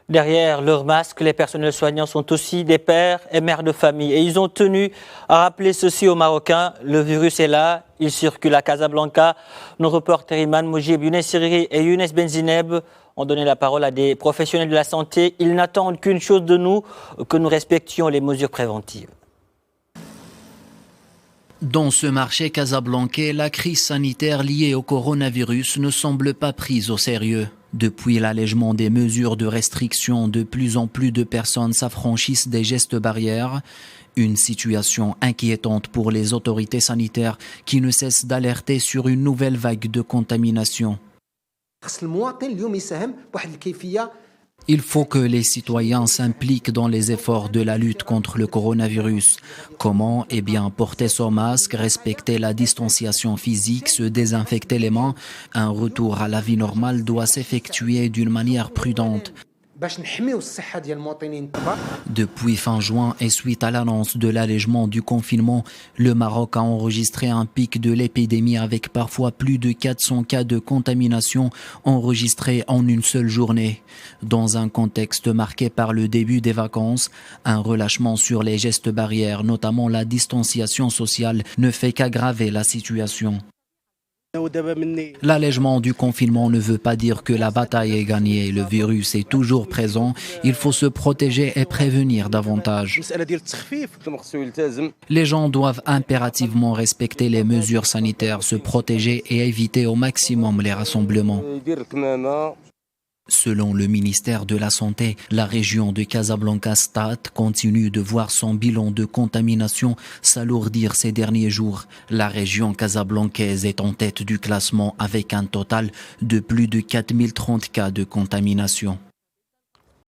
Derrière leur masque, les personnels soignants sont aussi des pères et mères de famille. Et ils ont tenu à rappeler ceci aux Marocains. Le virus est là, il circule à Casablanca. Nos reporters Iman Moujib, Younes Siriri et Younes Benzineb ont donné la parole à des professionnels de la santé. Ils n'attendent qu'une chose de nous, que nous respections les mesures préventives. Dans ce marché casablancais, la crise sanitaire liée au coronavirus ne semble pas prise au sérieux. Depuis l'allègement des mesures de restriction, de plus en plus de personnes s'affranchissent des gestes barrières. Une situation inquiétante pour les autorités sanitaires qui ne cessent d'alerter sur une nouvelle vague de contamination. Il faut que les citoyens s'impliquent dans les efforts de la lutte contre le coronavirus. Comment? Eh bien, porter son masque, respecter la distanciation physique, se désinfecter les mains. Un retour à la vie normale doit s'effectuer d'une manière prudente. Depuis fin juin et suite à l'annonce de l'allègement du confinement, le Maroc a enregistré un pic de l'épidémie avec parfois plus de 400 cas de contamination enregistrés en une seule journée. Dans un contexte marqué par le début des vacances, un relâchement sur les gestes barrières, notamment la distanciation sociale, ne fait qu'aggraver la situation. L'allègement du confinement ne veut pas dire que la bataille est gagnée. Le virus est toujours présent. Il faut se protéger et prévenir davantage. Les gens doivent impérativement respecter les mesures sanitaires, se protéger et éviter au maximum les rassemblements. Selon le ministère de la Santé, la région de Casablanca-Stade continue de voir son bilan de contamination s'alourdir ces derniers jours. La région casablancaise est en tête du classement avec un total de plus de 4030 cas de contamination.